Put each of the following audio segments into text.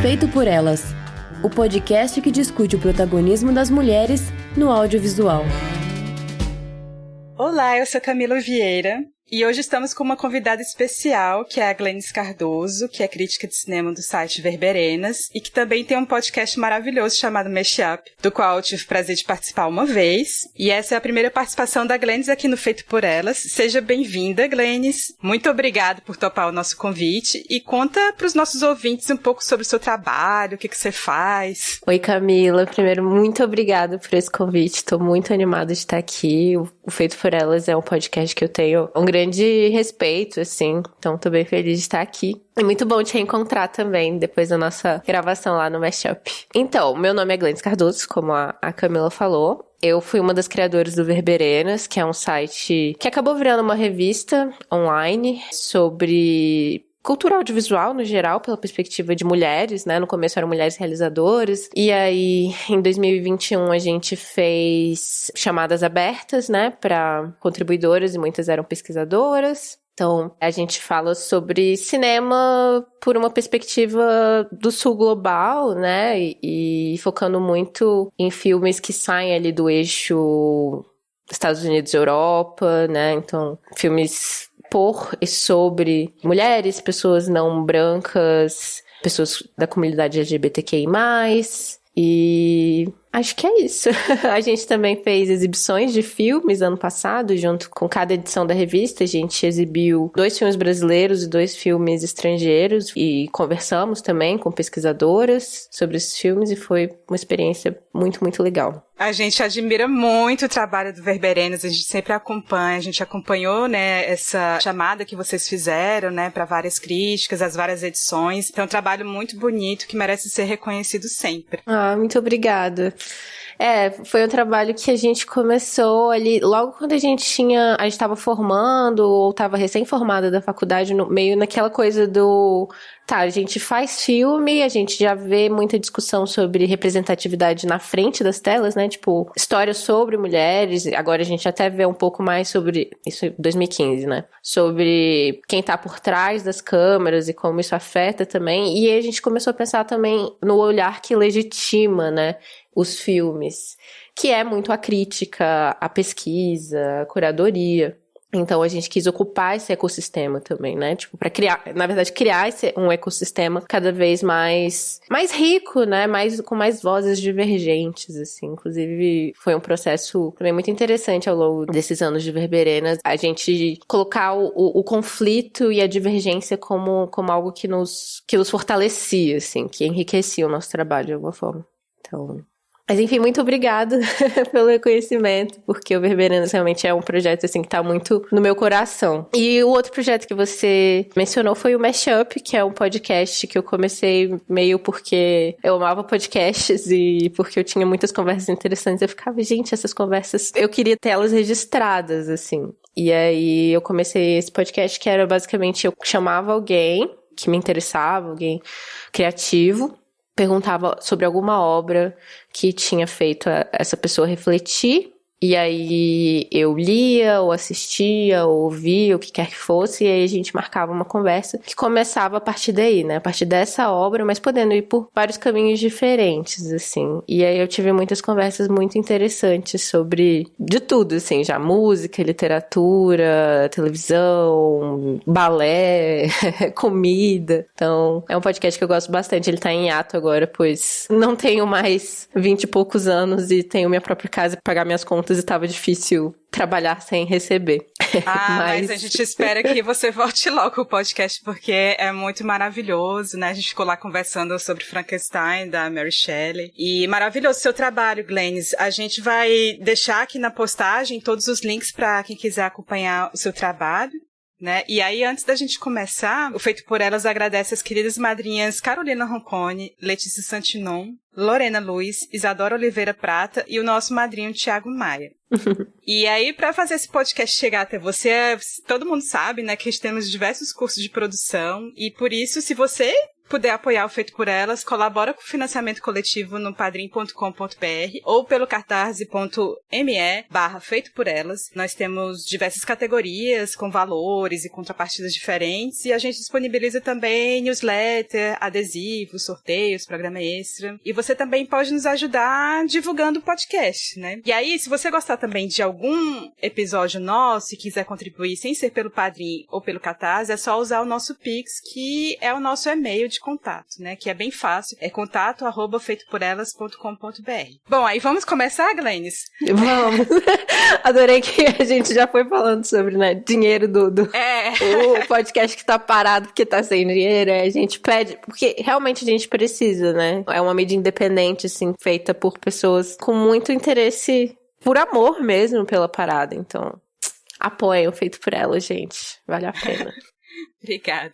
Feito por Elas, o podcast que discute o protagonismo das mulheres no audiovisual. Olá, eu sou Camila Vieira e hoje estamos com uma convidada especial, que é a Glenys Cardoso, que é crítica de cinema do site Verberenas e que também tem um podcast maravilhoso chamado Mashup, do qual eu tive o prazer de participar uma vez. E essa é a primeira participação da Glenys aqui no Feito por Elas. Seja bem-vinda, Glenys. Muito obrigada por topar o nosso convite e conta para os nossos ouvintes um pouco sobre o seu trabalho, o que você faz. Oi, Camila. Primeiro, muito obrigada por esse convite. Estou muito animada de estar aqui. O Feito por Elas é um podcast que eu tenho um grande respeito, assim. Então, tô bem feliz de estar aqui. É muito bom te reencontrar também, depois da nossa gravação lá no Mashup. Então, meu nome é Glenys Cardoso, como a Camila falou. Eu fui uma das criadoras do Verberenas, que é um site que acabou virando uma revista online sobre cultura audiovisual, no geral, pela perspectiva de mulheres, né? No começo eram mulheres realizadoras. E aí, em 2021, a gente fez chamadas abertas, né? Para contribuidoras, e muitas eram pesquisadoras. Então, a gente fala sobre cinema por uma perspectiva do sul global, né? E focando muito em filmes que saem ali do eixo Estados Unidos e Europa, né? Então, filmes por e sobre mulheres, pessoas não brancas, pessoas da comunidade LGBTQI+, e acho que é isso. A gente também fez exibições de filmes ano passado, junto com cada edição da revista. A gente exibiu 2 filmes brasileiros e 2 filmes estrangeiros e conversamos também com pesquisadoras sobre esses filmes e foi uma experiência muito, muito legal. A gente admira muito o trabalho do Verberenas, a gente sempre acompanha, a gente acompanhou, né, essa chamada que vocês fizeram, né, para várias críticas, as várias edições. Então é um trabalho muito bonito que merece ser reconhecido sempre. Ah, muito obrigada. Foi um trabalho que a gente começou ali, logo quando a gente estava formando, ou estava recém-formada da faculdade, meio naquela coisa do, a gente faz filme, a gente já vê muita discussão sobre representatividade na frente das telas, né, tipo, histórias sobre mulheres, agora a gente até vê um pouco mais sobre, isso em 2015, né, sobre quem tá por trás das câmeras e como isso afeta também, e aí a gente começou a pensar também no olhar que legitima, né, os filmes, que é muito a crítica, a pesquisa, a curadoria. Então a gente quis ocupar esse ecossistema também, né? Tipo, pra criar um ecossistema cada vez mais rico, né? Com mais vozes divergentes, assim. Inclusive, foi um processo também muito interessante ao longo desses anos de Verberenas. A gente colocar o conflito e a divergência como algo que nos fortalecia, assim, que enriquecia o nosso trabalho de alguma forma. Então, mas enfim, muito obrigada pelo reconhecimento, porque o Verberenas realmente é um projeto assim que tá muito no meu coração. E o outro projeto que você mencionou foi o Mashup, que é um podcast que eu comecei meio porque eu amava podcasts e porque eu tinha muitas conversas interessantes. Eu ficava, gente, essas conversas, eu queria ter elas registradas, assim. E aí eu comecei esse podcast que era basicamente, eu chamava alguém que me interessava, alguém criativo, perguntava sobre alguma obra que tinha feito essa pessoa refletir, e aí eu lia, ou assistia, ou ouvia, o que quer que fosse, e aí a gente marcava uma conversa que começava a partir daí, né? A partir dessa obra, mas podendo ir por vários caminhos diferentes, assim. E aí eu tive muitas conversas muito interessantes sobre de tudo, assim, já música, literatura, televisão, balé, comida. Então, é um podcast que eu gosto bastante. Ele tá em hiato agora, pois não tenho mais 20 e poucos anos e tenho minha própria casa pra pagar minhas contas e tava difícil trabalhar sem receber. Mas a gente espera que você volte logo o podcast, porque é muito maravilhoso, né? A gente ficou lá conversando sobre Frankenstein, da Mary Shelley. E maravilhoso o seu trabalho, Glenys. A gente vai deixar aqui na postagem todos os links para quem quiser acompanhar o seu trabalho, né? E aí, antes da gente começar, o Feito por Elas agradece as queridas madrinhas Carolina Roncone, Letícia Santinon, Lorena Luiz, Isadora Oliveira Prata e o nosso madrinho Thiago Maia. E aí, para fazer esse podcast chegar até você, todo mundo sabe, né, que temos diversos cursos de produção e por isso, se você puder apoiar o Feito por Elas, colabora com o financiamento coletivo no padrim.com.br ou pelo catarse.me/Feito por Elas. Nós temos diversas categorias com valores e contrapartidas diferentes e a gente disponibiliza também newsletter, adesivos, sorteios, programa extra. E você também pode nos ajudar divulgando o podcast, né? E aí, se você gostar também de algum episódio nosso e quiser contribuir sem ser pelo Padrim ou pelo Catarse, é só usar o nosso Pix, que é o nosso e-mail de contato, né? Que é bem fácil. É contato@feitoporelas.com.br. Bom, aí vamos começar, Glenys? Vamos. Adorei que a gente já foi falando sobre, né, dinheiro o podcast que tá parado porque tá sem dinheiro. A gente pede, porque realmente a gente precisa, né? É uma mídia independente, assim, feita por pessoas com muito interesse, por amor mesmo pela parada. Então, apoiem o Feito por Elas, gente. Vale a pena. Obrigada.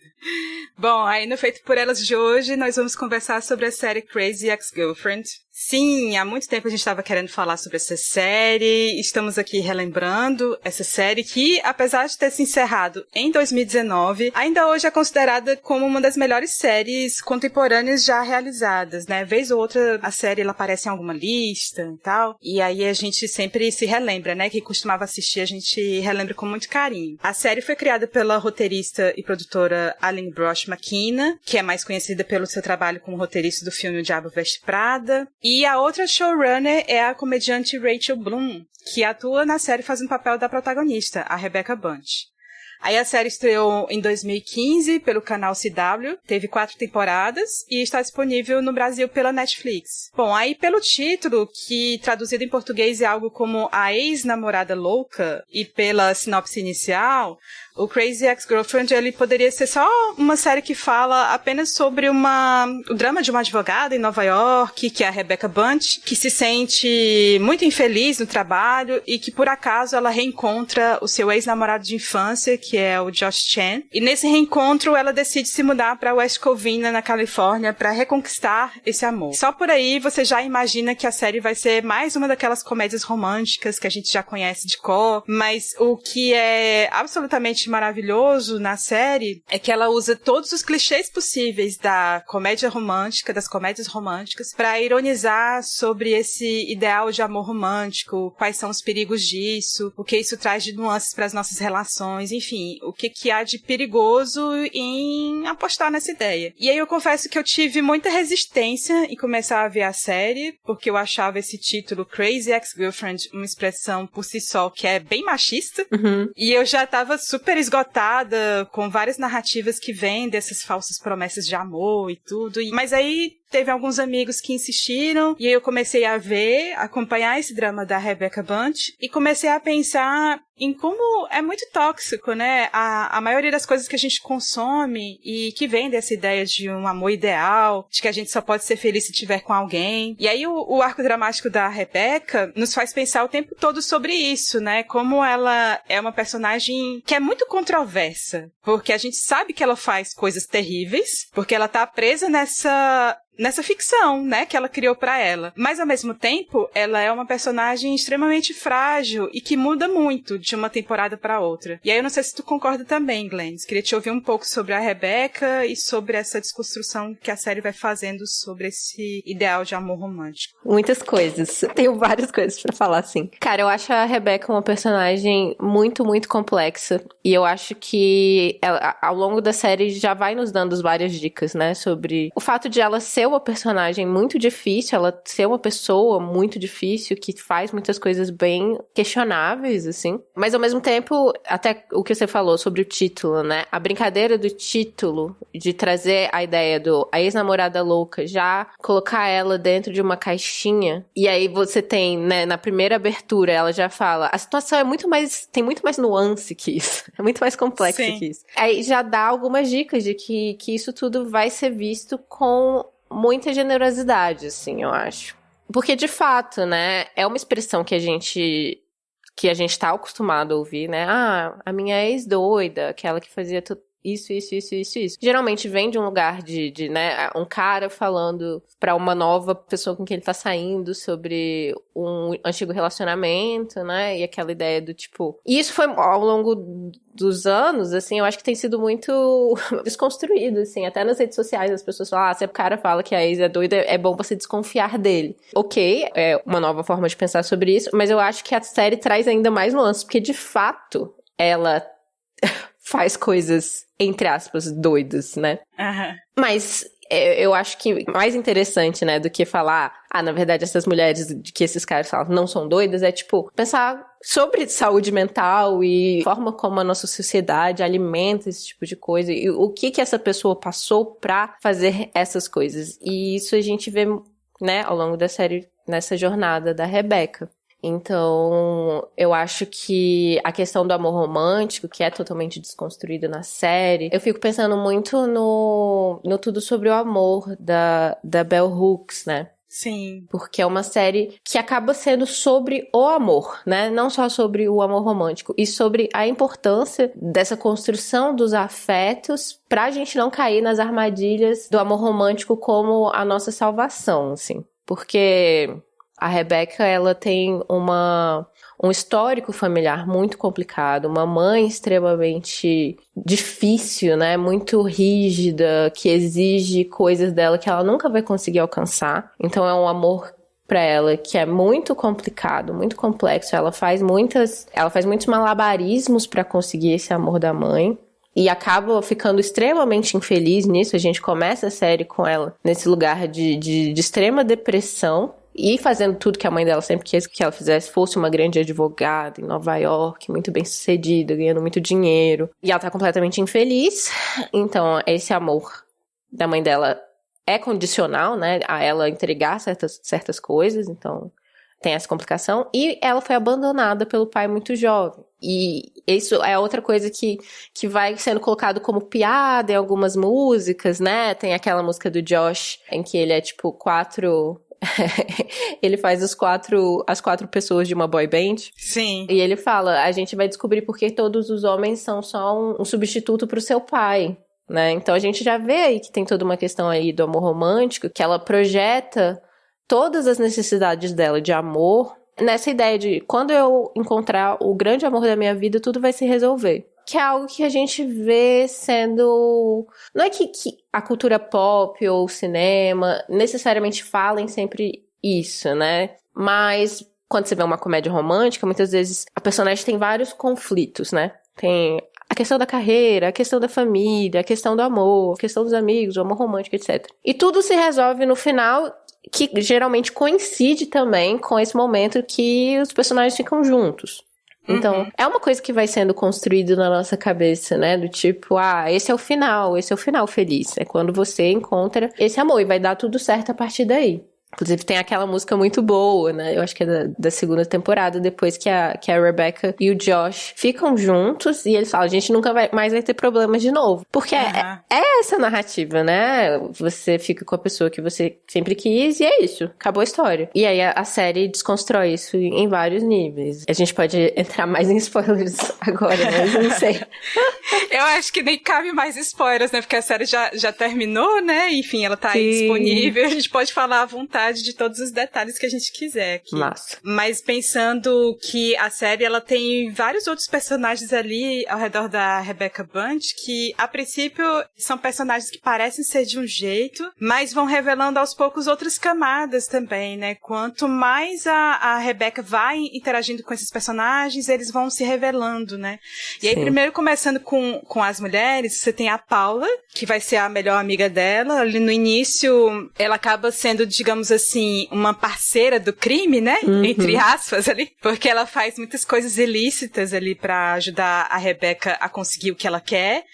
Bom, aí no Feito por Elas de hoje, nós vamos conversar sobre a série Crazy Ex-Girlfriend. Sim, há muito tempo a gente estava querendo falar sobre essa série, estamos aqui relembrando essa série que, apesar de ter se encerrado em 2019, ainda hoje é considerada como uma das melhores séries contemporâneas já realizadas, né? Vez ou outra a série ela aparece em alguma lista e tal, e aí a gente sempre se relembra, né? Quem costumava assistir a gente relembra com muito carinho. A série foi criada pela roteirista e produtora Aline Brosh McKenna, que é mais conhecida pelo seu trabalho como roteirista do filme O Diabo Veste Prada. E a outra showrunner é a comediante Rachel Bloom, que atua na série fazendo o papel da protagonista, a Rebecca Bunch. Aí a série estreou em 2015 pelo canal CW, teve 4 temporadas e está disponível no Brasil pela Netflix. Bom, aí pelo título, que traduzido em português é algo como A Ex-Namorada Louca, e pela sinopse inicial, o Crazy Ex-Girlfriend, ele poderia ser só uma série que fala apenas sobre o drama de uma advogada em Nova York, que é a Rebecca Bunch, que se sente muito infeliz no trabalho e que, por acaso, ela reencontra o seu ex-namorado de infância, que é o Josh Chan. E nesse reencontro, ela decide se mudar para West Covina, na Califórnia, para reconquistar esse amor. Só por aí, você já imagina que a série vai ser mais uma daquelas comédias românticas que a gente já conhece de cor, mas o que é absolutamente maravilhoso na série é que ela usa todos os clichês possíveis das comédias românticas para ironizar sobre esse ideal de amor romântico, quais são os perigos disso, o que isso traz de nuances para as nossas relações, enfim, o que há de perigoso em apostar nessa ideia. E aí eu confesso que eu tive muita resistência em começar a ver a série, porque eu achava esse título Crazy Ex-Girlfriend uma expressão por si só que é bem machista, e eu já tava super esgotada com várias narrativas que vêm dessas falsas promessas de amor e tudo. Mas aí teve alguns amigos que insistiram e aí eu comecei a acompanhar esse drama da Rebecca Bunch e comecei a pensar em como é muito tóxico, né? A maioria das coisas que a gente consome e que vem dessa ideia de um amor ideal, de que a gente só pode ser feliz se estiver com alguém. E aí o arco dramático da Rebecca nos faz pensar o tempo todo sobre isso, né? Como ela é uma personagem que é muito controversa, porque a gente sabe que ela faz coisas terríveis, porque ela tá presa nessa ficção, né, que ela criou pra ela. Mas, ao mesmo tempo, ela é uma personagem extremamente frágil e que muda muito de uma temporada pra outra. E aí eu não sei se tu concorda também, Glenn. Queria te ouvir um pouco sobre a Rebecca e sobre essa desconstrução que a série vai fazendo sobre esse ideal de amor romântico. Muitas coisas. Tenho várias coisas pra falar, assim. Cara, eu acho a Rebecca uma personagem muito, muito complexa. E eu acho que ela, ao longo da série já vai nos dando várias dicas, né, sobre o fato de ela ser uma personagem muito difícil, ela ser uma pessoa muito difícil, que faz muitas coisas bem questionáveis, assim. Mas, ao mesmo tempo, até o que você falou sobre o título, né? A brincadeira do título, de trazer a ideia a ex-namorada louca, já colocar ela dentro de uma caixinha, e aí você tem, né, na primeira abertura, ela já fala, a situação tem muito mais nuance que isso, é muito mais complexa que isso. Aí já dá algumas dicas de que isso tudo vai ser visto com muita generosidade, assim, eu acho. Porque, de fato, né, é uma expressão que a gente tá acostumado a ouvir, né? Ah, a minha ex-doida, aquela que fazia tudo. isso. Geralmente vem de um lugar de né, um cara falando pra uma nova pessoa com quem ele tá saindo sobre um antigo relacionamento, né, e aquela ideia do tipo... E isso foi ao longo dos anos, assim, eu acho que tem sido muito desconstruído, assim, até nas redes sociais as pessoas falam, se o cara fala que a ex é doida, é bom você desconfiar dele. Ok, é uma nova forma de pensar sobre isso, mas eu acho que a série traz ainda mais nuances, porque de fato, ela faz coisas, entre aspas, doidas, né? Uhum. Mas eu acho que mais interessante, né, do que falar, na verdade, essas mulheres de que esses caras falam não são doidas, é tipo, pensar sobre saúde mental e forma como a nossa sociedade alimenta esse tipo de coisa e o que essa pessoa passou pra fazer essas coisas. E isso a gente vê, né, ao longo da série, nessa jornada da Rebecca. Então, eu acho que a questão do amor romântico, que é totalmente desconstruída na série, eu fico pensando muito no Tudo Sobre o Amor, da Bell Hooks, né? Sim. Porque é uma série que acaba sendo sobre o amor, né? Não só sobre o amor romântico, e sobre a importância dessa construção dos afetos pra gente não cair nas armadilhas do amor romântico como a nossa salvação, assim. Porque... A Rebecca, ela tem um histórico familiar muito complicado, uma mãe extremamente difícil, né? Muito rígida, que exige coisas dela que ela nunca vai conseguir alcançar. Então é um amor pra ela que é muito complicado, muito complexo. Ela faz muitos malabarismos pra conseguir esse amor da mãe. E acaba ficando extremamente infeliz nisso. A gente começa a série com ela nesse lugar de extrema depressão. E fazendo tudo que a mãe dela sempre quis que ela fizesse, fosse uma grande advogada em Nova York, muito bem sucedida, ganhando muito dinheiro. E ela tá completamente infeliz. Então, esse amor da mãe dela é condicional, né? A ela entregar certas coisas. Então, tem essa complicação. E ela foi abandonada pelo pai muito jovem. E isso é outra coisa que vai sendo colocado como piada em algumas músicas, né? Tem aquela música do Josh, em que ele é tipo 4... ele faz as quatro pessoas de uma boy band. Sim. E ele fala, a gente vai descobrir porque todos os homens são só um substituto pro seu pai, né? Então a gente já vê aí que tem toda uma questão aí do amor romântico, que ela projeta todas as necessidades dela de amor nessa ideia de quando eu encontrar o grande amor da minha vida, tudo vai se resolver. Que é algo que a gente vê sendo... Não é que a cultura pop ou o cinema necessariamente falem sempre isso, né? Mas quando você vê uma comédia romântica, muitas vezes a personagem tem vários conflitos, né? Tem a questão da carreira, a questão da família, a questão do amor, a questão dos amigos, o amor romântico, etc. E tudo se resolve no final, que geralmente coincide também com esse momento que os personagens ficam juntos. Então, é uma coisa que vai sendo construída na nossa cabeça, né? Do tipo, esse é o final feliz. É quando você encontra esse amor e vai dar tudo certo a partir daí. Inclusive, tem aquela música muito boa, né? Eu acho que é da segunda temporada, depois que a Rebecca e o Josh ficam juntos e eles falam, a gente nunca mais vai ter problemas de novo. Porque é essa narrativa, né? Você fica com a pessoa que você sempre quis e é isso. Acabou a história. E aí a série desconstrói isso em vários níveis. A gente pode entrar mais em spoilers agora, mas não sei. Eu acho que nem cabe mais spoilers, né? Porque a série já terminou, né? Enfim, ela tá aí disponível. A gente pode falar à vontade de todos os detalhes que a gente quiser aqui. Massa. Mas pensando que a série, ela tem vários outros personagens ali ao redor da Rebecca Bunch que, a princípio, são personagens que parecem ser de um jeito, mas vão revelando aos poucos outras camadas também, né? Quanto mais a Rebecca vai interagindo com esses personagens, eles vão se revelando, né? E aí, primeiro começando com as mulheres, você tem a Paula, que vai ser a melhor amiga dela. Ali no início, ela acaba sendo, digamos assim, uma parceira do crime, né? Entre aspas ali. Porque ela faz muitas coisas ilícitas ali pra ajudar a Rebecca a conseguir o que ela quer.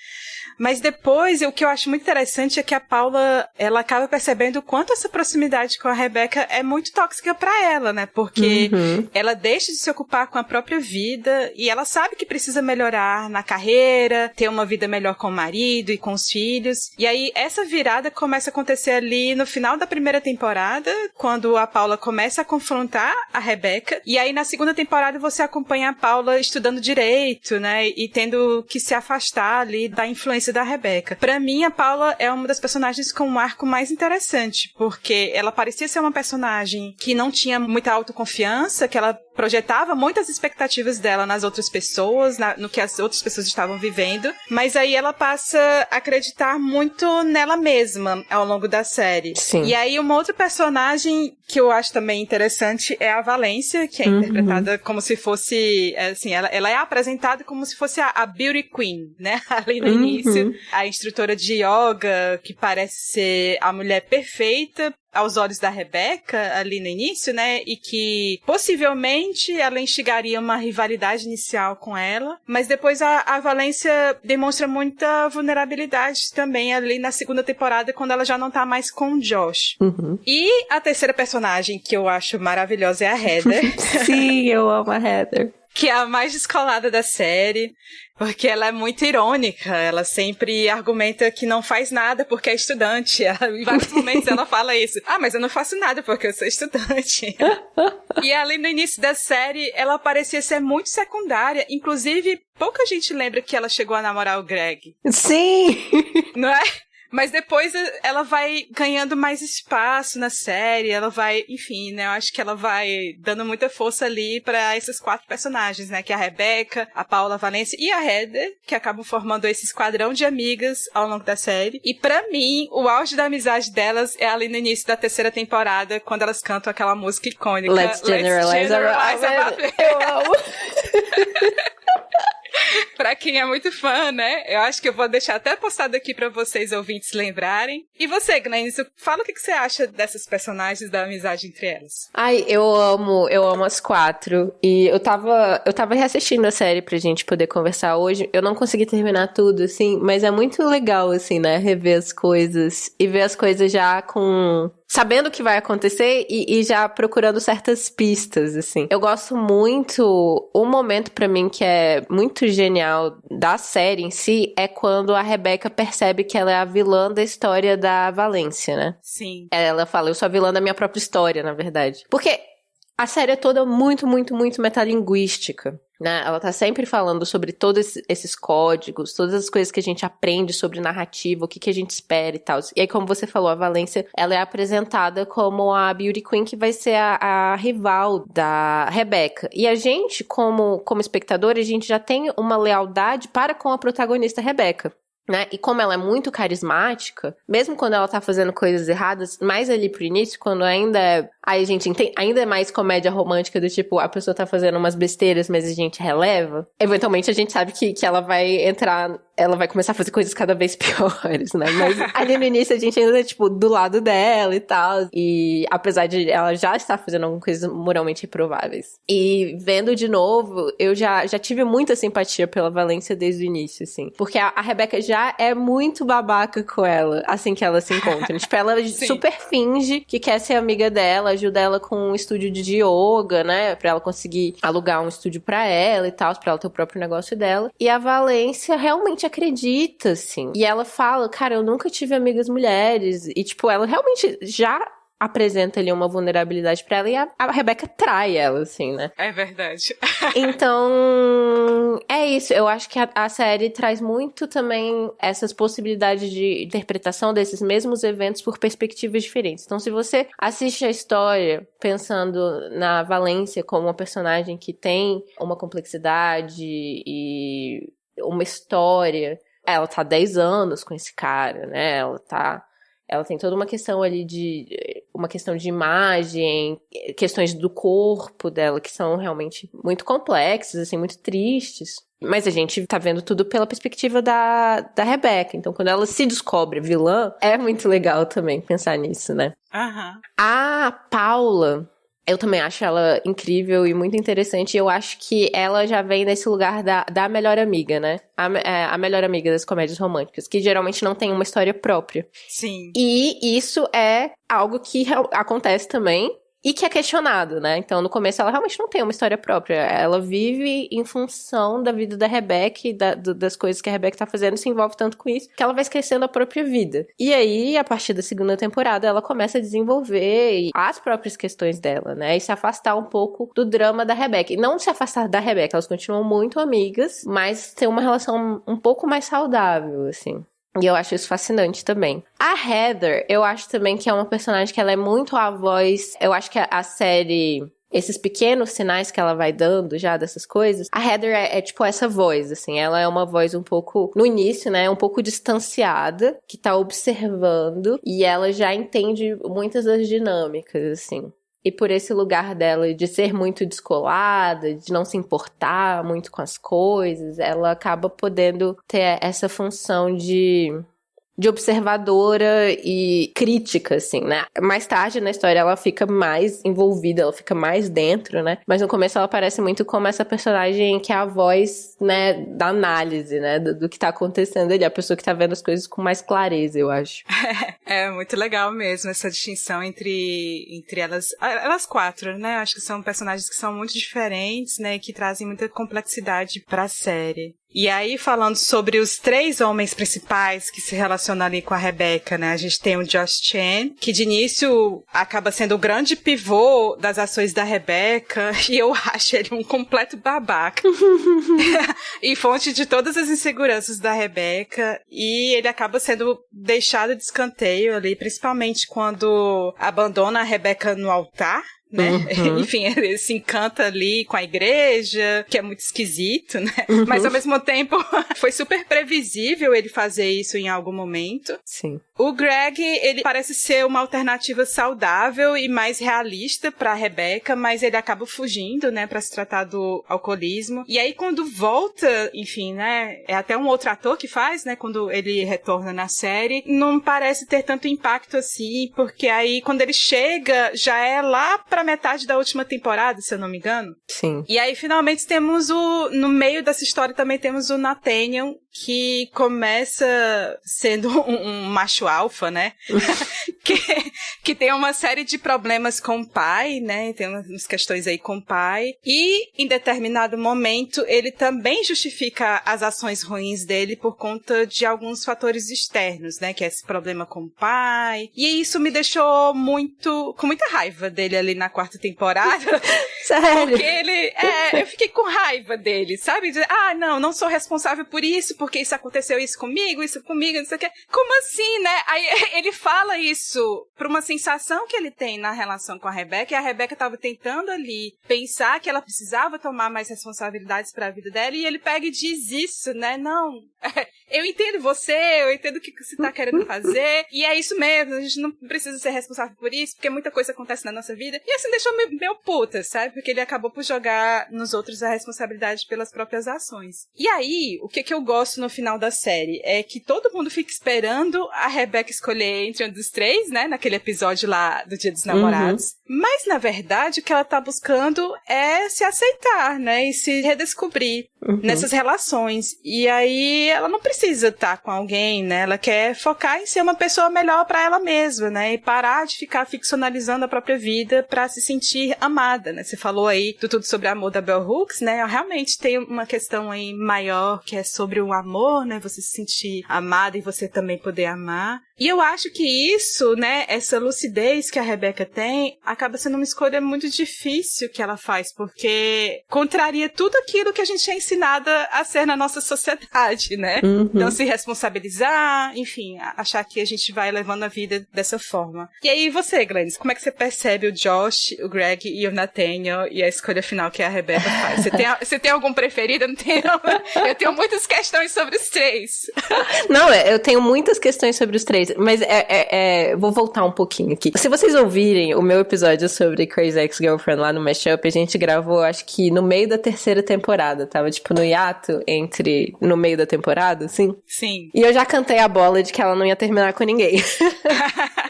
Mas depois, o que eu acho muito interessante é que a Paula, ela acaba percebendo o quanto essa proximidade com a Rebecca é muito tóxica pra ela, né? Porque ela deixa de se ocupar com a própria vida e ela sabe que precisa melhorar na carreira, ter uma vida melhor com o marido e com os filhos. E aí, essa virada começa a acontecer ali no final da primeira temporada, temporada, quando a Paula começa a confrontar a Rebecca, e aí na segunda temporada você acompanha a Paula estudando direito, né, e tendo que se afastar ali da influência da Rebecca. Pra mim, a Paula é uma das personagens com um arco mais interessante, porque ela parecia ser uma personagem que não tinha muita autoconfiança, que ela projetava muitas expectativas dela nas outras pessoas, no que as outras pessoas estavam vivendo, mas aí ela passa a acreditar muito nela mesma ao longo da série. Sim. E aí uma outra personagem que eu acho também interessante é a Valência, que é interpretada como se fosse, assim, ela é apresentada como se fosse a Beauty Queen, né, ali no início, a instrutora de yoga, que parece ser a mulher perfeita aos olhos da Rebecca, ali no início, né, e que possivelmente ela instigaria uma rivalidade inicial com ela, mas depois a Valência demonstra muita vulnerabilidade também ali na segunda temporada, quando ela já não tá mais com o Josh. E a terceira personagem que eu acho maravilhosa é a Heather. Sim, eu amo a Heather. Que é a mais descolada da série, porque ela é muito irônica, ela sempre argumenta que não faz nada porque é estudante, em vários momentos ela fala isso, mas eu não faço nada porque eu sou estudante. E ali no início da série, ela parecia ser muito secundária, inclusive pouca gente lembra que ela chegou a namorar o Greg. Sim! Não é? Mas depois ela vai ganhando mais espaço na série, ela vai, enfim, né, eu acho que ela vai dando muita força ali pra esses 4 personagens, né, que é a Rebecca, a Paula, a Valência e a Heather, que acabam formando esse esquadrão de amigas ao longo da série. E pra mim, o auge da amizade delas é ali no início da terceira temporada, quando elas cantam aquela música icônica. Let's Generalize About Me. Eu amo. Pra quem é muito fã, né? Eu acho que eu vou deixar até postado aqui pra vocês ouvintes lembrarem. E você, Glennis, fala o que você acha dessas personagens, da amizade entre elas. Ai, eu amo as 4. E eu tava reassistindo a série pra gente poder conversar hoje. Eu não consegui terminar tudo, assim, mas é muito legal, assim, né? Rever as coisas e ver as coisas já sabendo o que vai acontecer e já procurando certas pistas, assim. Eu gosto muito, um momento pra mim que é muito genial da série em si, é quando a Rebecca percebe que ela é a vilã da história da Valência, né? Sim. Ela fala, eu sou a vilã da minha própria história, na verdade. Porque a série é toda muito, muito, muito metalinguística, né? Ela tá sempre falando sobre todos esses códigos, todas as coisas que a gente aprende sobre narrativa, o que a gente espera e tal. E aí, como você falou, a Valência, ela é apresentada como a Beauty Queen, que vai ser a rival da Rebecca. E a gente, como espectador, a gente já tem uma lealdade para com a protagonista Rebecca. Né? E como ela é muito carismática, mesmo quando ela tá fazendo coisas erradas, mais ali pro início, quando ainda é... Aí a gente entende, ainda é mais comédia romântica do tipo, a pessoa tá fazendo umas besteiras, mas a gente releva. Eventualmente a gente sabe que ela vai entrar... Ela vai começar a fazer coisas cada vez piores, né? Mas ali no início a gente ainda é, tipo, do lado dela e tal. E apesar de ela já estar fazendo algumas coisas moralmente reprováveis. E vendo de novo, eu já tive muita simpatia pela Valência desde o início, assim. Porque a Rebecca já é muito babaca com ela, assim que ela se encontra. Tipo, ela super finge que quer ser amiga dela, ajuda ela com um estúdio de yoga, né? Pra ela conseguir alugar um estúdio pra ela e tal, pra ela ter o próprio negócio dela. E a Valência realmente acredita, assim. E ela fala, cara, eu nunca tive amigas mulheres. E, tipo, ela realmente já apresenta ali uma vulnerabilidade pra ela e a Rebecca trai ela, assim, né? É verdade. Então, é isso. Eu acho que a série traz muito também essas possibilidades de interpretação desses mesmos eventos por perspectivas diferentes. Então, se você assiste a história pensando na Valência como uma personagem que tem uma complexidade e uma história, ela tá há 10 anos com esse cara, né? Ela tem toda uma questão ali uma questão de imagem, questões do corpo dela que são realmente muito complexas, assim, muito tristes. Mas a gente tá vendo tudo pela perspectiva da Rebecca. Então, quando ela se descobre vilã, é muito legal também pensar nisso, né? A Paula, eu também acho ela incrível e muito interessante. Eu acho que ela já vem nesse lugar da melhor amiga, né? A melhor amiga das comédias românticas, que geralmente não tem uma história própria. Sim. E isso é algo que acontece também. e que é questionado, né? Então, no começo, ela realmente não tem uma história própria. Ela vive em função da vida da Rebecca e das coisas que a Rebecca tá fazendo, se envolve tanto com isso, que ela vai esquecendo a própria vida. E aí, a partir da segunda temporada, ela começa a desenvolver as próprias questões dela, né? E se afastar um pouco do drama da Rebecca. E não se afastar da Rebecca, elas continuam muito amigas, mas ter uma relação um pouco mais saudável, assim. E eu acho isso fascinante também. A Heather, eu acho também que é uma personagem que ela é muito a voz... Eu acho que a série... Esses pequenos sinais que ela vai dando já dessas coisas, a Heather é tipo essa voz, assim, ela é uma voz um pouco, no início, né, um pouco distanciada, que tá observando, e ela já entende muitas das dinâmicas, assim. E por esse lugar dela de ser muito descolada, de não se importar muito com as coisas, ela acaba podendo ter essa função de observadora e crítica, assim, né? Mais tarde na história ela fica mais envolvida, ela fica mais dentro, né? Mas no começo ela parece muito como essa personagem que é a voz, né, da análise, né? Do que tá acontecendo ali, a pessoa que tá vendo as coisas com mais clareza, eu acho. É muito legal mesmo essa distinção entre elas quatro, né? Acho que são personagens que são muito diferentes, né? E que trazem muita complexidade pra série. E aí, falando sobre os 3 homens principais que se relacionam ali com a Rebecca, né? A gente tem o Josh Chan, que de início acaba sendo o grande pivô das ações da Rebecca, e eu acho ele um completo babaca. E fonte de todas as inseguranças da Rebecca, e ele acaba sendo deixado de escanteio ali, principalmente quando abandona a Rebecca no altar, né? Uhum. Enfim, ele se encanta ali com a igreja, que é muito esquisito, né? Uhum. Mas ao mesmo tempo foi super previsível ele fazer isso em algum momento. Sim. O Greg, ele parece ser uma alternativa saudável e mais realista pra Rebecca, mas ele acaba fugindo, né, pra se tratar do alcoolismo. E aí quando volta, enfim, né, é até um outro ator que faz, né, quando ele retorna na série, não parece ter tanto impacto assim, porque aí quando ele chega, já é lá pra metade da última temporada, se eu não me engano. Sim. E aí finalmente temos no meio dessa história também temos o Nathaniel, que começa sendo um macho alfa, né? que tem uma série de problemas com o pai, né? Tem umas questões aí com o pai. E, em determinado momento, ele também justifica as ações ruins dele por conta de alguns fatores externos, né? Que é esse problema com o pai. E isso me deixou com muita raiva dele ali na 4ª temporada. Sério? Porque eu fiquei com raiva dele, sabe? Não sou responsável por isso, porque isso aconteceu isso comigo, não sei o que. Como assim, né? Aí ele fala isso por uma sensação que ele tem na relação com a Rebecca, e a Rebecca tava tentando ali pensar que ela precisava tomar mais responsabilidades pra vida dela, e ele pega e diz isso, né? Não, eu entendo você, eu entendo o que você tá querendo fazer, e é isso mesmo, a gente não precisa ser responsável por isso, porque muita coisa acontece na nossa vida, e assim deixou meio puta, sabe? Porque ele acabou por jogar nos outros a responsabilidade pelas próprias ações. E aí, o que eu gosto no final da série é que todo mundo fica esperando a Rebecca escolher entre um dos 3, né? Naquele episódio lá do Dia dos Namorados. Uhum. Mas, na verdade, o que ela tá buscando é se aceitar, né? E se redescobrir nessas relações. E aí, ela não precisa estar com alguém, né? Ela quer focar em ser uma pessoa melhor pra ela mesma, né? E parar de ficar ficcionalizando a própria vida pra se sentir amada, né? Você falou aí do Tudo Sobre Amor da Bell Hooks, né? Realmente tem uma questão aí maior que é sobre o amor, né? Você se sentir amada e você também poder amar. E eu acho que isso, né? Essa lucidez que a Rebecca tem acaba sendo uma escolha muito difícil que ela faz, porque contraria tudo aquilo que a gente é ensinada a ser na nossa sociedade, né? Uhum. Então se responsabilizar, enfim, achar que a gente vai levando a vida dessa forma. E aí você, Glennis, como é que você percebe o Josh, o Greg e o Nathaniel e a escolha final que a Rebecca faz? Você tem algum preferido? Eu não tenho. Eu tenho muitas questões sobre os 3. Não, eu tenho muitas questões sobre os 3, mas vou voltar um pouquinho aqui. Se vocês ouvirem o meu episódio sobre Crazy Ex-Girlfriend lá no Mashup, a gente gravou, acho que no meio da 3ª temporada, tava tipo no hiato no meio da temporada, assim. Sim. E eu já cantei a bola de que ela não ia terminar com ninguém.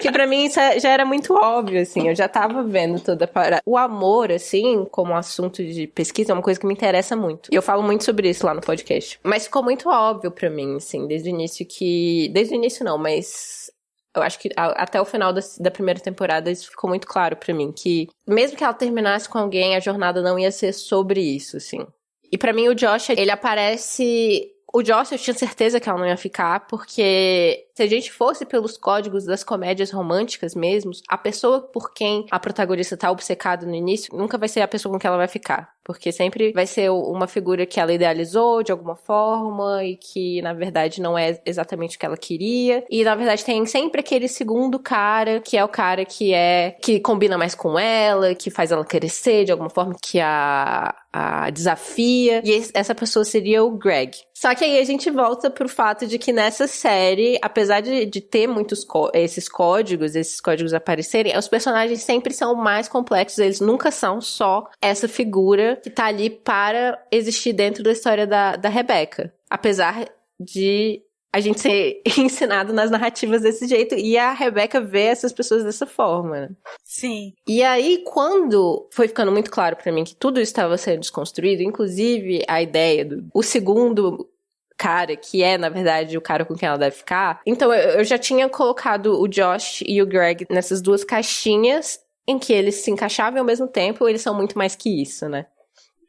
Que pra mim isso já era muito óbvio, assim, eu já tava vendo toda a parada. O amor, assim, como assunto de pesquisa, é uma coisa que me interessa muito. E eu falo muito sobre isso lá no podcast. Mas ficou muito óbvio pra mim, assim, desde o início não, mas Eu acho que até o final da primeira temporada isso ficou muito claro pra mim, que mesmo que ela terminasse com alguém, a jornada não ia ser sobre isso, assim. E pra mim o Josh, ele aparece... O Josh, eu tinha certeza que ela não ia ficar, porque se a gente fosse pelos códigos das comédias românticas mesmo, a pessoa por quem a protagonista tá obcecada no início nunca vai ser a pessoa com quem ela vai ficar. Porque sempre vai ser uma figura que ela idealizou de alguma forma e que, na verdade, não é exatamente o que ela queria. E, na verdade, tem sempre aquele segundo cara, que é o cara que combina mais com ela, que faz ela crescer de alguma forma, que a desafia. E essa pessoa seria o Greg. Só que aí a gente volta pro fato de que nessa série, apesar de ter muitos esses códigos aparecerem, os personagens sempre são mais complexos, eles nunca são só essa figura que tá ali para existir dentro da história da Rebecca. Apesar de a gente ser ensinado nas narrativas desse jeito, e a Rebecca vê essas pessoas dessa forma, né? Sim. E aí, quando foi ficando muito claro pra mim que tudo estava sendo desconstruído, inclusive a ideia o segundo cara, que é, na verdade, o cara com quem ela deve ficar, então eu já tinha colocado o Josh e o Greg nessas duas caixinhas em que eles se encaixavam e ao mesmo tempo eles são muito mais que isso, né?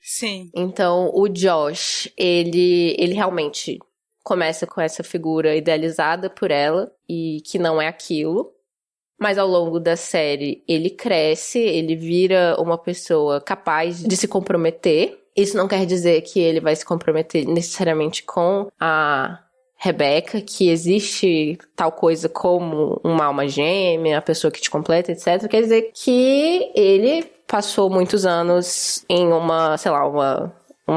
Sim. Então, o Josh, ele realmente começa com essa figura idealizada por ela e que não é aquilo. Mas ao longo da série, ele cresce, ele vira uma pessoa capaz de se comprometer. Isso não quer dizer que ele vai se comprometer necessariamente com a Rebecca, que existe tal coisa como uma alma gêmea, a pessoa que te completa, etc. Quer dizer que ele passou muitos anos em uma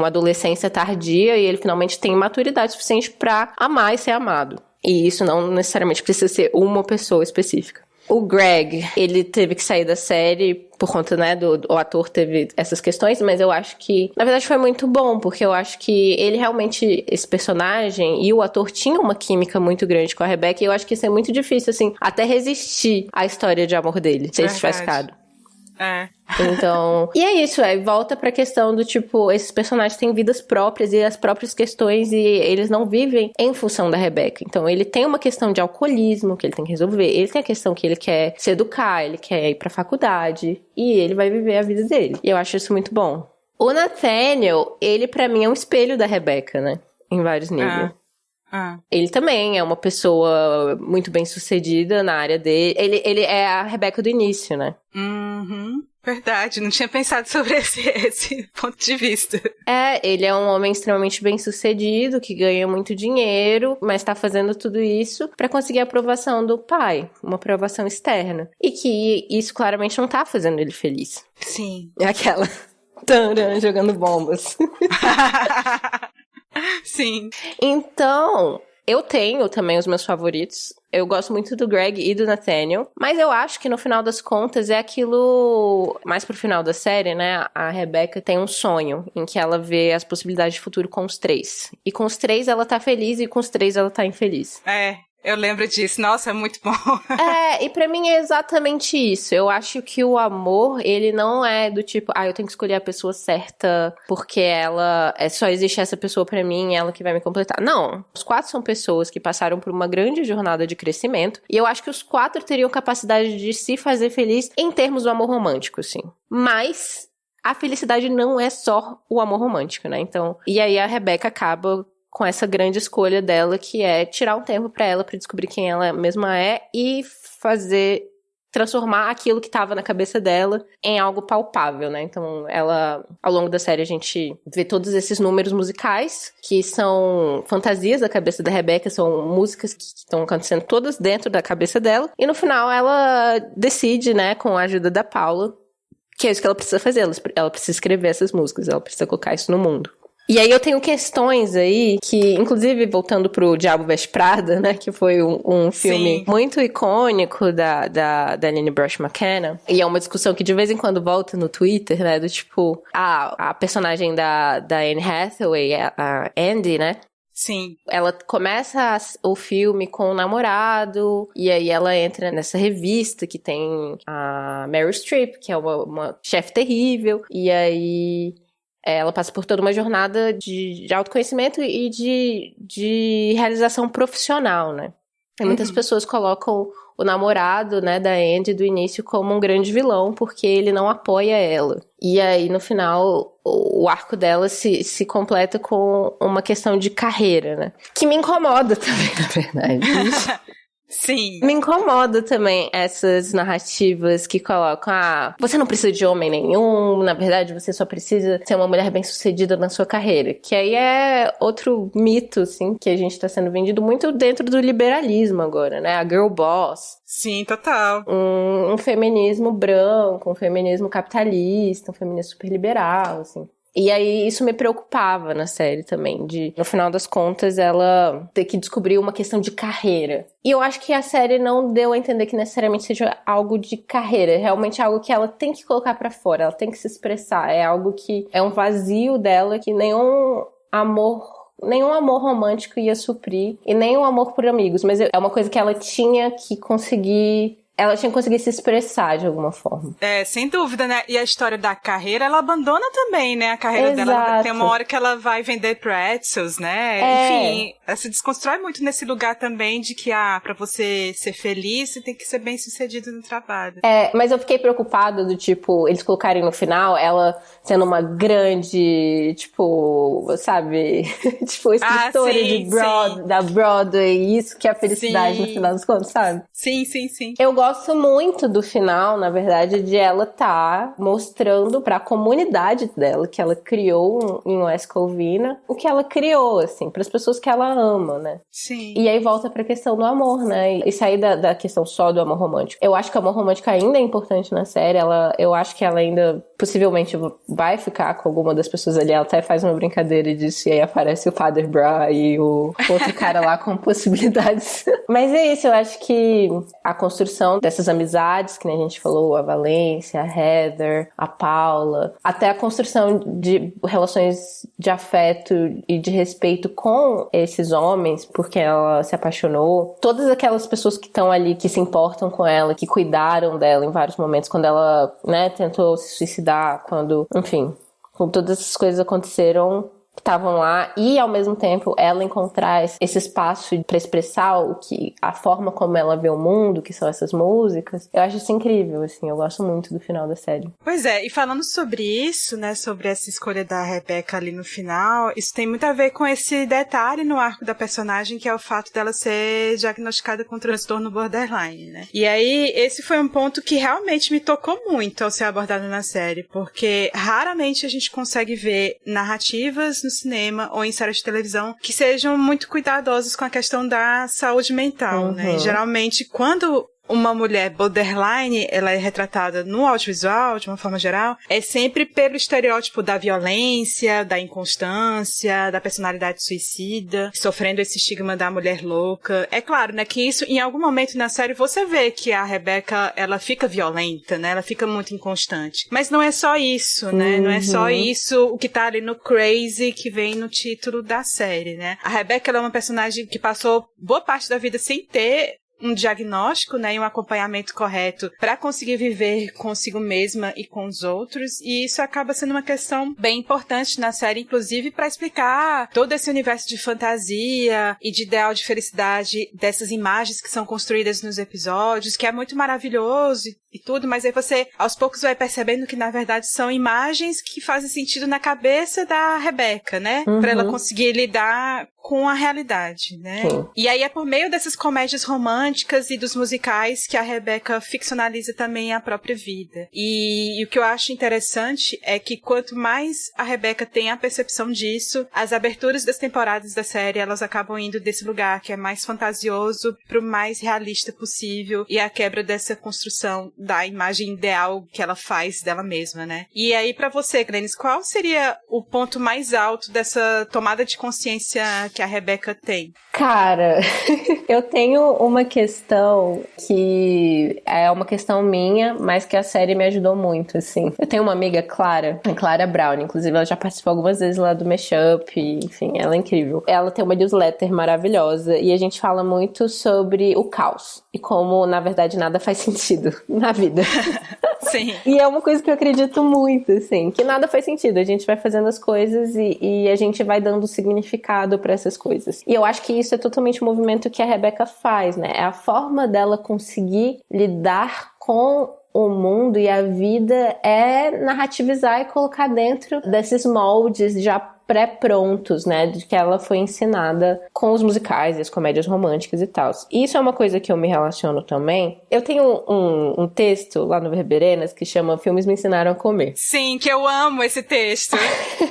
adolescência tardia e ele finalmente tem maturidade suficiente pra amar e ser amado. E isso não necessariamente precisa ser uma pessoa específica. O Greg, ele teve que sair da série por conta, né, o ator teve essas questões, mas eu acho que, na verdade, foi muito bom, porque eu acho que ele realmente, esse personagem e o ator tinham uma química muito grande com a Rebecca, e eu acho que isso é muito difícil, assim, até resistir à história de amor dele, se isso tivesse ficado. É. Então, e é isso, volta pra questão do tipo, esses personagens têm vidas próprias e as próprias questões e eles não vivem em função da Rebecca. Então, ele tem uma questão de alcoolismo que ele tem que resolver, ele tem a questão que ele quer se educar, ele quer ir pra faculdade e ele vai viver a vida dele. E eu acho isso muito bom. O Nathaniel, ele pra mim é um espelho da Rebecca, né? Em vários níveis. Ele também é uma pessoa muito bem sucedida na área dele. Ele é a Rebecca do início, né? Uhum. Verdade, não tinha pensado sobre esse ponto de vista. Ele é um homem extremamente bem sucedido, que ganha muito dinheiro, mas tá fazendo tudo isso pra conseguir a aprovação do pai, uma aprovação externa. E que isso claramente não tá fazendo ele feliz. Sim. É aquela taran, jogando bombas. Sim. Então, eu tenho também os meus favoritos. Eu gosto muito do Greg e do Nathaniel. Mas eu acho que no final das contas é aquilo... Mais pro final da série, né? A Rebecca tem um sonho em que ela vê as possibilidades de futuro com os três. E com os três ela tá feliz e com os três ela tá infeliz. Eu lembro disso. Nossa, é muito bom. E pra mim é exatamente isso. Eu acho que o amor, ele não é do tipo, eu tenho que escolher a pessoa certa porque ela só existe essa pessoa pra mim, ela que vai me completar. Não. Os quatro são pessoas que passaram por uma grande jornada de crescimento e eu acho que os quatro teriam capacidade de se fazer feliz em termos do amor romântico, sim. Mas a felicidade não é só o amor romântico, né? Então, e aí a Rebecca acaba com essa grande escolha dela, que é tirar um tempo pra ela, pra descobrir quem ela mesma é e transformar aquilo que tava na cabeça dela em algo palpável, né? Então, ela, ao longo da série, a gente vê todos esses números musicais, que são fantasias da cabeça da Rebecca, são músicas que estão acontecendo todas dentro da cabeça dela, e no final ela decide, né, com a ajuda da Paula, que é isso que ela precisa fazer, ela precisa escrever essas músicas, ela precisa colocar isso no mundo. E aí eu tenho questões aí que, inclusive, voltando pro Diabo Veste Prada, né, que foi um filme Sim. muito icônico da Aline Brosh McKenna, e é uma discussão que de vez em quando volta no Twitter, né, do tipo, a personagem da Anne Hathaway, a Andy, né, Sim. ela começa o filme com um namorado, e aí ela entra nessa revista que tem a Meryl Streep, que é uma chefe terrível, e aí ela passa por toda uma jornada de autoconhecimento e de realização profissional, né? E muitas pessoas colocam o namorado, né, da Andy do início como um grande vilão, porque ele não apoia ela. E aí, no final, o arco dela se completa com uma questão de carreira, né? Que me incomoda também, na verdade. Sim. Me incomoda também essas narrativas que colocam, você não precisa de homem nenhum, na verdade você só precisa ser uma mulher bem-sucedida na sua carreira. Que aí é outro mito, assim, que a gente tá sendo vendido muito dentro do liberalismo agora, né? A girl boss. Sim, total. Um feminismo branco, um feminismo capitalista, um feminismo super liberal, assim. E aí isso me preocupava na série também, de, no final das contas, ela ter que descobrir uma questão de carreira. E eu acho que a série não deu a entender que necessariamente seja algo de carreira, realmente é algo que ela tem que colocar pra fora, ela tem que se expressar, é algo que é um vazio dela que nenhum amor romântico ia suprir, e nem um amor por amigos, mas é uma coisa que ela tinha que conseguir se expressar de alguma forma. É, sem dúvida, né? E a história da carreira, ela abandona também, né? A carreira Exato. dela. Tem uma hora que ela vai vender pretzels, né? Enfim, ela se desconstrói muito nesse lugar também de que, pra você ser feliz, você tem que ser bem sucedido no trabalho. Mas eu fiquei preocupada do tipo, eles colocarem no final ela sendo uma grande, tipo, sabe? Tipo, escritora da Broadway, isso que é a felicidade no final dos contos, sabe? Sim. Eu gosto muito do final, na verdade, de ela tá mostrando pra comunidade dela, que ela criou em West Covina, o que ela criou, assim, pras pessoas que ela ama, né? Sim. E aí volta pra questão do amor, né? E sair da questão só do amor romântico. Eu acho que o amor romântico ainda é importante na série, eu acho que ela ainda possivelmente vai ficar com alguma das pessoas ali, ela até faz uma brincadeira disso, e aí aparece o Father Bra e o outro cara lá com possibilidades. Mas é isso, eu acho que a construção dessas amizades, que nem a gente falou, a Valência, a Heather, a Paula, até a construção de relações de afeto e de respeito com esses homens, porque ela se apaixonou. Todas aquelas pessoas que estão ali, que se importam com ela, que cuidaram dela em vários momentos, quando ela, né, tentou se suicidar, quando, enfim, quando todas essas coisas aconteceram, estavam lá, e ao mesmo tempo ela encontrar esse espaço para expressar a forma como ela vê o mundo, que são essas músicas, eu acho isso incrível, assim, eu gosto muito do final da série. Pois é, e falando sobre isso, né, sobre essa escolha da Rebecca ali no final, isso tem muito a ver com esse detalhe no arco da personagem, que é o fato dela ser diagnosticada com transtorno borderline, né? E aí, esse foi um ponto que realmente me tocou muito ao ser abordado na série, porque raramente a gente consegue ver narrativas no cinema ou em séries de televisão que sejam muito cuidadosos com a questão da saúde mental, né? E geralmente, quando uma mulher borderline, ela é retratada no audiovisual, de uma forma geral, é sempre pelo estereótipo da violência, da inconstância, da personalidade suicida, sofrendo esse estigma da mulher louca. É claro, né, que isso, em algum momento na série, você vê que a Rebecca, ela fica violenta, né, ela fica muito inconstante. Mas não é só isso, né, não é só isso o que tá ali no crazy que vem no título da série, né. A Rebecca, ela é uma personagem que passou boa parte da vida sem ter um diagnóstico, né, e um acompanhamento correto para conseguir viver consigo mesma e com os outros, e isso acaba sendo uma questão bem importante na série, inclusive para explicar todo esse universo de fantasia e de ideal de felicidade dessas imagens que são construídas nos episódios, que é muito maravilhoso e tudo, mas aí você aos poucos vai percebendo que na verdade são imagens que fazem sentido na cabeça da Rebecca, né, para ela conseguir lidar com a realidade, né? Sim. E aí é por meio dessas comédias românticas e dos musicais que a Rebecca ficcionaliza também a própria vida. E o que eu acho interessante é que quanto mais a Rebecca tem a percepção disso, as aberturas das temporadas da série, elas acabam indo desse lugar que é mais fantasioso pro mais realista possível, e a quebra dessa construção da imagem ideal que ela faz dela mesma, né? E aí pra você, Glennis, qual seria o ponto mais alto dessa tomada de consciência que a Rebecca tem? Cara, eu tenho uma questão que é uma questão minha, mas que a série me ajudou muito, assim. Eu tenho uma amiga, Clara, a Clara Brown, inclusive ela já participou algumas vezes lá do Mashup, enfim, ela é incrível. Ela tem uma newsletter maravilhosa e a gente fala muito sobre o caos e como, na verdade, nada faz sentido na vida. Sim. E é uma coisa que eu acredito muito, assim, que nada faz sentido. A gente vai fazendo as coisas e a gente vai dando significado pra essas coisas. E eu acho que isso é totalmente o movimento que a Rebeca faz, né? É a forma dela conseguir lidar com o mundo e a vida é narrativizar e colocar dentro desses moldes já pré-prontos, né, de que ela foi ensinada com os musicais e as comédias românticas e tal. E isso é uma coisa que eu me relaciono também. Eu tenho um texto lá no Verberenas que chama Filmes Me Ensinaram a Comer. Sim, que eu amo esse texto.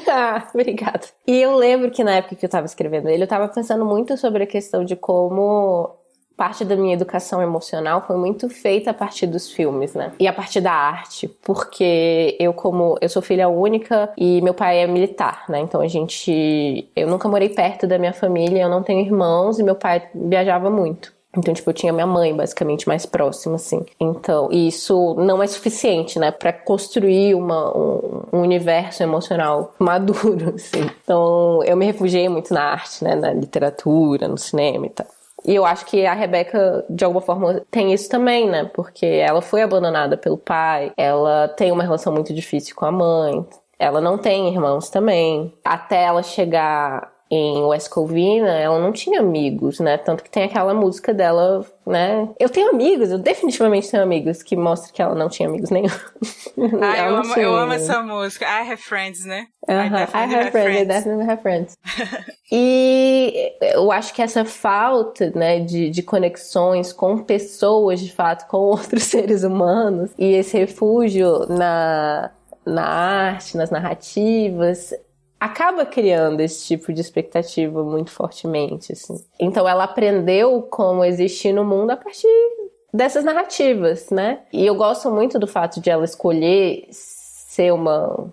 Ah, obrigada. E eu lembro que na época que eu tava escrevendo ele, eu tava pensando muito sobre a questão de como parte da minha educação emocional foi muito feita a partir dos filmes, né? E a partir da arte, porque eu sou filha única e meu pai é militar, né? Então eu nunca morei perto da minha família, eu não tenho irmãos e meu pai viajava muito. Então, tipo, eu tinha minha mãe, basicamente, mais próxima, assim. Então, isso não é suficiente, né? Pra construir um universo emocional maduro, assim. Então, eu me refugiei muito na arte, né? Na literatura, no cinema e tal. E eu acho que a Rebeca, de alguma forma, tem isso também, né? Porque ela foi abandonada pelo pai, ela tem uma relação muito difícil com a mãe, ela não tem irmãos também. Até ela chegar em West Covina, ela não tinha amigos, né? Tanto que tem aquela música dela, né? Eu tenho amigos, eu definitivamente tenho amigos, que mostra que ela não tinha amigos nenhum. Eu amo essa música. I have friends, né? I have friends, I definitely have friends. E eu acho que essa falta, né, de conexões com pessoas, de fato, com outros seres humanos, e esse refúgio na arte, nas narrativas, acaba criando esse tipo de expectativa muito fortemente, assim. Então ela aprendeu como existir no mundo a partir dessas narrativas, né? E eu gosto muito do fato de ela escolher ser uma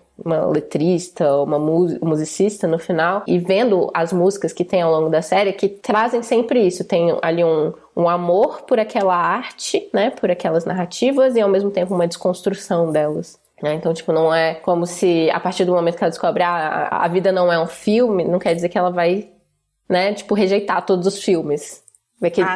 letrista, uma musicista no final, e vendo as músicas que tem ao longo da série, que trazem sempre isso. Tem ali um amor por aquela arte, né? Por aquelas narrativas, e ao mesmo tempo uma desconstrução delas. Então, tipo, não é como se a partir do momento que ela descobre a vida não é um filme, não quer dizer que ela vai, né, tipo, rejeitar todos os filmes.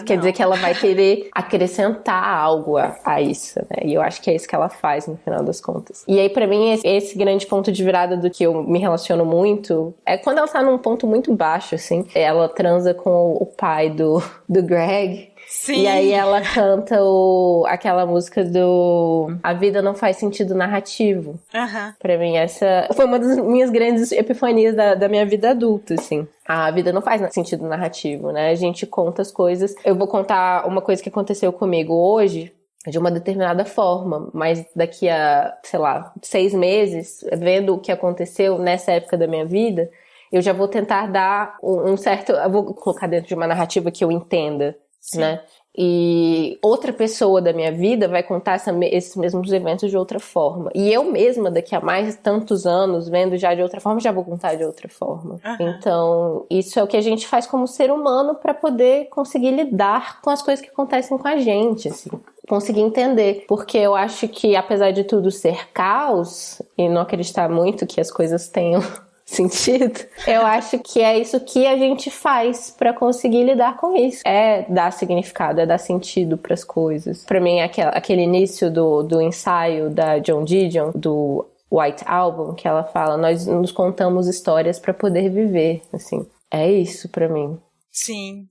Quer dizer que ela vai querer acrescentar algo a isso, né? E eu acho que é isso que ela faz no final das contas. E aí, pra mim, esse grande ponto de virada do que eu me relaciono muito é quando ela tá num ponto muito baixo, assim. Ela transa com o pai do Greg. Sim. E aí ela canta aquela música do A Vida Não Faz Sentido Narrativo. Pra mim, essa foi uma das minhas grandes epifanias da minha vida adulta, assim. A vida não faz sentido narrativo, né? A gente conta as coisas. Eu vou contar uma coisa que aconteceu comigo hoje, de uma determinada forma, mas daqui a, 6 meses, vendo o que aconteceu nessa época da minha vida, eu já vou tentar dar um certo... Eu vou colocar dentro de uma narrativa que eu entenda. Sim. Né? E outra pessoa da minha vida vai contar esses mesmos eventos de outra forma. E eu mesma, daqui a mais tantos anos, vendo já de outra forma, já vou contar de outra forma. Então, isso é o que a gente faz como ser humano para poder conseguir lidar com as coisas que acontecem com a gente, assim. Conseguir entender. Porque eu acho que, apesar de tudo ser caos, e não acreditar muito que as coisas tenham sentido, eu acho que é isso que a gente faz pra conseguir lidar com isso. É dar significado, é dar sentido pras coisas. Pra mim, aquele início do ensaio da Joan Didion, do White Album, que ela fala, nós nos contamos histórias pra poder viver, assim. É isso pra mim. Sim,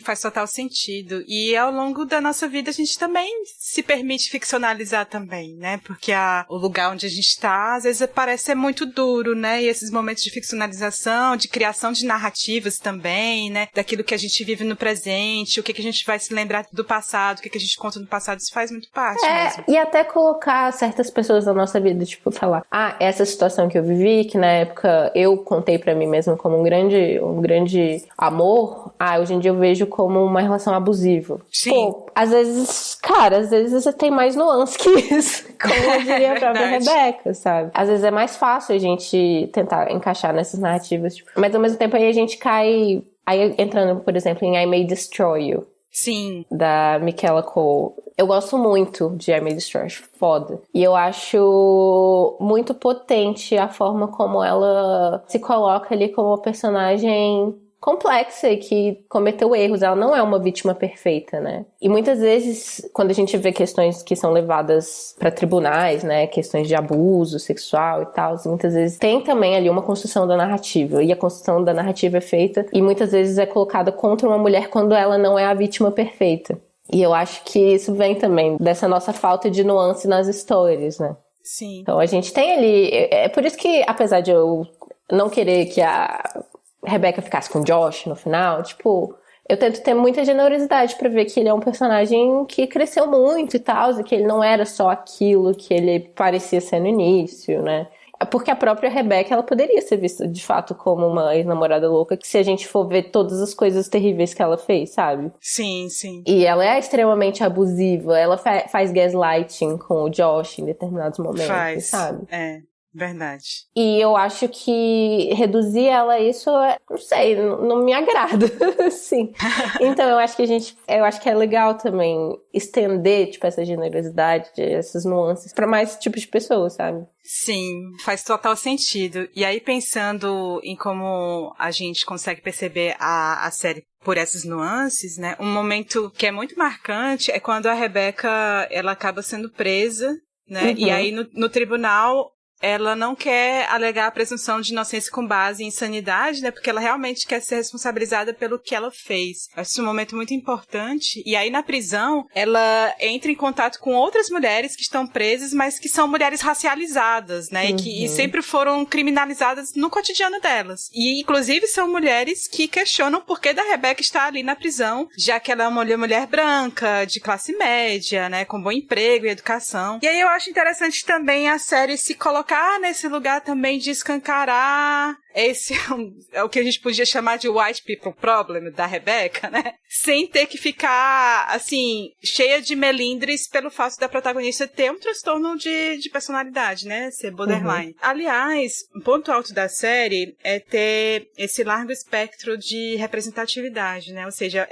faz total sentido. E ao longo da nossa vida a gente também se permite ficcionalizar também, né? Porque o lugar onde a gente tá, às vezes parece ser muito duro, né? E esses momentos de ficcionalização, de criação de narrativas também, né? Daquilo que a gente vive no presente, o que a gente vai se lembrar do passado, o que a gente conta no passado, isso faz muito parte mesmo. E até colocar certas pessoas na nossa vida, tipo, falar, essa situação que eu vivi, que na época eu contei pra mim mesma como um grande amor, hoje em dia eu vejo como uma relação abusiva. Sim. Pô, às vezes você tem mais nuance que isso. Como eu diria a própria Rebeca, sabe? Às vezes é mais fácil a gente tentar encaixar nessas narrativas. Tipo, mas ao mesmo tempo aí a gente cai... Aí entrando, por exemplo, em I May Destroy You. Sim. Da Michaela Cole. Eu gosto muito de I May Destroy You. Acho foda. E eu acho muito potente a forma como ela se coloca ali como uma personagem complexa e que cometeu erros. Ela não é uma vítima perfeita, né? E muitas vezes, quando a gente vê questões que são levadas para tribunais, né? Questões de abuso sexual e tal, muitas vezes tem também ali uma construção da narrativa. E a construção da narrativa é feita e muitas vezes é colocada contra uma mulher quando ela não é a vítima perfeita. E eu acho que isso vem também dessa nossa falta de nuance nas histórias, né? Sim. Então a gente tem ali... É por isso que, apesar de eu não querer que a Rebecca ficasse com o Josh no final, tipo, eu tento ter muita generosidade pra ver que ele é um personagem que cresceu muito e tal, e que ele não era só aquilo que ele parecia ser no início, né? Porque a própria Rebecca, ela poderia ser vista de fato como uma ex-namorada louca, que se a gente for ver todas as coisas terríveis que ela fez, sabe? Sim, sim. E ela é extremamente abusiva, ela faz gaslighting com o Josh em determinados momentos, sabe? Verdade. E eu acho que reduzir ela a isso, não sei, não me agrada, assim. Então eu acho que é legal também estender, tipo, essa generosidade, essas nuances pra mais tipos de pessoas, sabe? Sim, faz total sentido. E aí, pensando em como a gente consegue perceber a série por essas nuances, né? Um momento que é muito marcante é quando a Rebecca, ela acaba sendo presa, né? E aí, no tribunal, ela não quer alegar a presunção de inocência com base em insanidade, né? Porque ela realmente quer ser responsabilizada pelo que ela fez. Acho isso um momento muito importante. E aí, na prisão, ela entra em contato com outras mulheres que estão presas, mas que são mulheres racializadas, né? E sempre foram criminalizadas no cotidiano delas. E, inclusive, são mulheres que questionam o porquê da Rebecca estar ali na prisão, já que ela é uma mulher branca, de classe média, né? Com bom emprego e educação. E aí, eu acho interessante também a série se colocar nesse lugar também de escancarar esse é o que a gente podia chamar de white people problem da Rebecca, né? Sem ter que ficar, assim, cheia de melindres pelo fato da protagonista ter um transtorno de personalidade, né? Ser borderline. Aliás, um ponto alto da série é ter esse largo espectro de representatividade, né? Ou seja,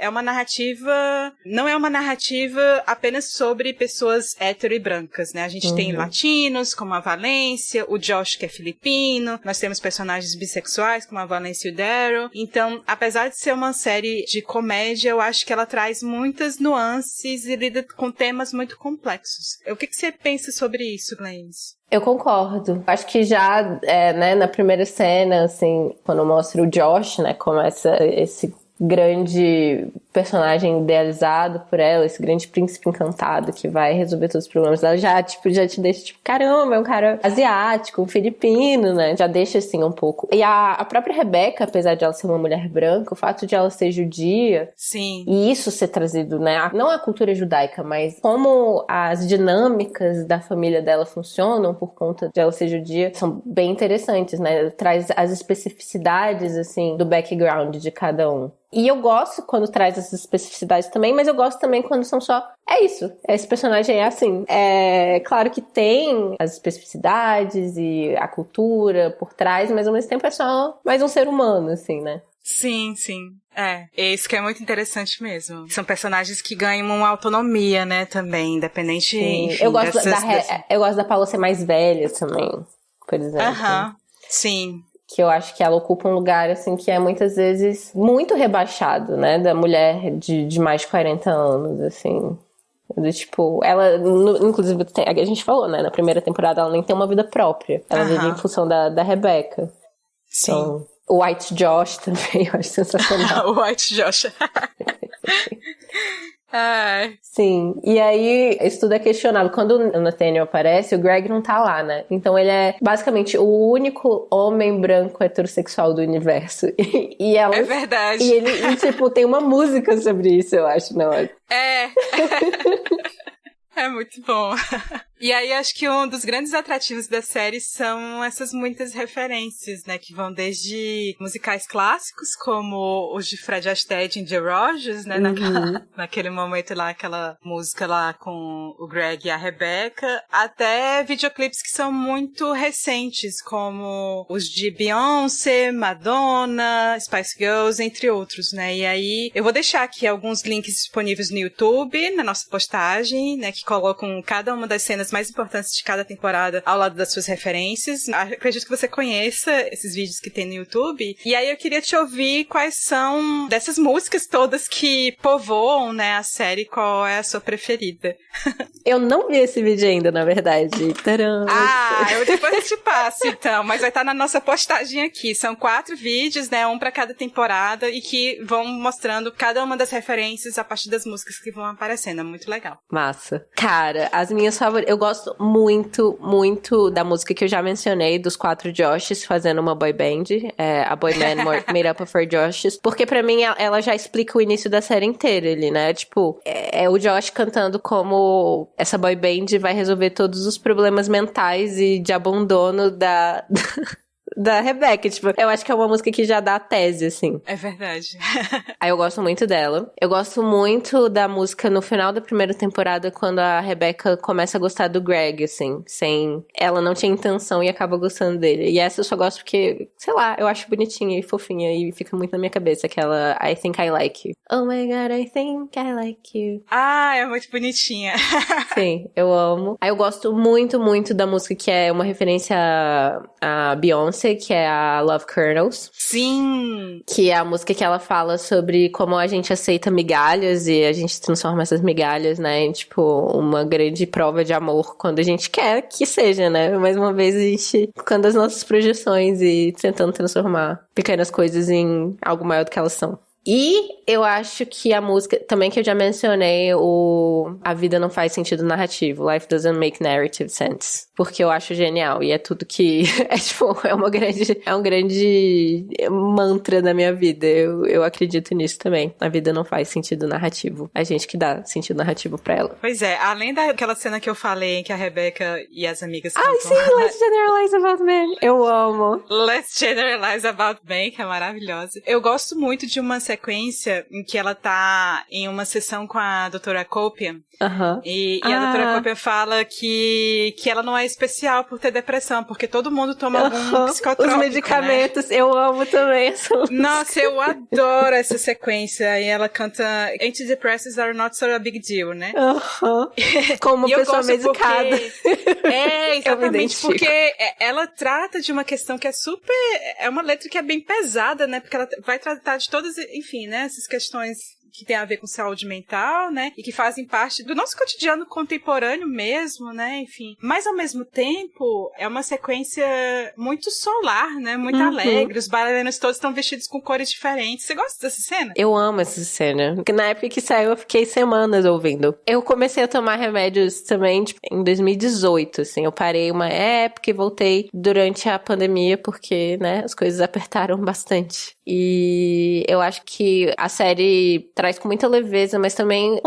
não é uma narrativa apenas sobre pessoas hétero e brancas, né? A gente tem latinos, como a Valência, o Josh, que é filipino, nós temos personagens bissexuais, como a Valência e o Daryl. Então, apesar de ser uma série de comédia, eu acho que ela traz muitas nuances e lida com temas muito complexos. O que você pensa sobre isso, Glennis? Eu concordo. Acho que já, né, na primeira cena, assim, quando mostra o Josh, né, começa esse grande personagem idealizado por ela, esse grande príncipe encantado que vai resolver todos os problemas dela, já te deixa, tipo, caramba, é um cara asiático, um filipino, né? Já deixa, assim, um pouco. E a própria Rebecca, apesar de ela ser uma mulher branca, o fato de ela ser judia, sim, e isso ser trazido, né? Não a cultura judaica, mas como as dinâmicas da família dela funcionam por conta de ela ser judia, são bem interessantes, né? Traz as especificidades, assim, do background de cada um. E eu gosto quando traz essas especificidades também, mas eu gosto também quando são só... É isso, esse personagem é assim. É claro que tem as especificidades e a cultura por trás, mas ao mesmo tempo é só mais um ser humano, assim, né? Sim, sim. É isso que é muito interessante mesmo. São personagens que ganham uma autonomia, né, também, independente, enfim, eu gosto da Paula ser mais velha também, por exemplo. Sim. Que eu acho que ela ocupa um lugar, assim, que é muitas vezes muito rebaixado, né? Da mulher de mais de 40 anos, assim. Tipo, ela, inclusive, a gente falou, né? Na primeira temporada ela nem tem uma vida própria. Ela vive em função da Rebecca. Sim. Então, o White Josh também, eu acho sensacional. O White Josh. Sim, e aí isso tudo é questionável. Quando o Nathaniel aparece, o Greg não tá lá, né? Então ele é basicamente o único homem branco heterossexual do universo. E ela, é verdade. E ele, tipo, tem uma música sobre isso, eu acho, não é? É muito bom. E aí, acho que um dos grandes atrativos da série são essas muitas referências, né? Que vão desde musicais clássicos, como os de Fred Astaire e Ginger Rogers, né? Naquele momento lá, aquela música lá com o Greg e a Rebecca, até videoclipes que são muito recentes, como os de Beyoncé, Madonna, Spice Girls, entre outros, né? E aí, eu vou deixar aqui alguns links disponíveis no YouTube, na nossa postagem, né? Que colocam cada uma das cenas momentos mais importantes de cada temporada ao lado das suas referências. Acredito que você conheça esses vídeos que tem no YouTube. E aí eu queria te ouvir quais são dessas músicas todas que povoam, né, a série, qual é a sua preferida. Eu não vi esse vídeo ainda, na verdade. Tcharam! Eu depois te passo, então. Mas vai estar na nossa postagem aqui. São 4 vídeos, né, um pra cada temporada, e que vão mostrando cada uma das referências a partir das músicas que vão aparecendo. É muito legal. Massa. Cara, as minhas favoritas... Eu gosto muito, muito da música que eu já mencionei, dos 4 Joshes fazendo uma boy band. A boy band made up of 4 Joshes. Porque pra mim, ela já explica o início da série inteira ali, né? Tipo, é o Josh cantando como essa boy band vai resolver todos os problemas mentais e de abandono da Rebecca, tipo, eu acho que é uma música que já dá a tese, assim. É verdade. Aí eu gosto muito dela. Eu gosto muito da música no final da primeira temporada, quando a Rebecca começa a gostar do Greg, assim, ela não tinha intenção e acaba gostando dele. E essa eu só gosto porque, sei lá, eu acho bonitinha e fofinha e fica muito na minha cabeça, aquela I think I like you. Oh my god, I think I like you. É muito bonitinha. Sim, eu amo. Aí eu gosto muito, muito da música que é uma referência a Beyoncé, que é a Love Kernels. Sim! Que é a música que ela fala sobre como a gente aceita migalhas e a gente transforma essas migalhas, né, em, tipo, uma grande prova de amor quando a gente quer que seja, né? Mais uma vez, a gente ficando as nossas projeções e tentando transformar pequenas coisas em algo maior do que elas são. E eu acho que a música, também que eu já mencionei, A Vida Não Faz Sentido Narrativo, Life Doesn't Make Narrative Sense, porque eu acho genial, e é tudo que, é um grande mantra da minha vida, eu acredito nisso também, a vida não faz sentido narrativo, a gente que dá sentido narrativo pra ela. Pois é, além daquela cena que eu falei, que a Rebecca e as amigas sim, Let's Generalize About Men, eu amo. Let's Generalize About Men, que é maravilhosa. Eu gosto muito de uma sequência em que ela tá em uma sessão com a doutora Copian. E a doutora Copian fala que ela não é especial por ter depressão, porque todo mundo toma algum psicotrópico, os medicamentos, né? Eu amo também essa música. Nossa, eu adoro essa sequência. E ela canta Antidepressants are not so a big deal, né? Como uma pessoa medicada. Exatamente, porque ela trata de uma questão que é super... É uma letra que é bem pesada, né? Porque ela vai tratar de todas, enfim, né? Essas questões que tem a ver com saúde mental, né? E que fazem parte do nosso cotidiano contemporâneo mesmo, né? Enfim. Mas, ao mesmo tempo, é uma sequência muito solar, né? Muito alegre. Os bailarinos todos estão vestidos com cores diferentes. Você gosta dessa cena? Eu amo essa cena. Porque na época que saiu, eu fiquei semanas ouvindo. Eu comecei a tomar remédios também, tipo, em 2018, assim. Eu parei uma época e voltei durante a pandemia, porque, né, as coisas apertaram bastante. E eu acho que a série traz com muita leveza, mas também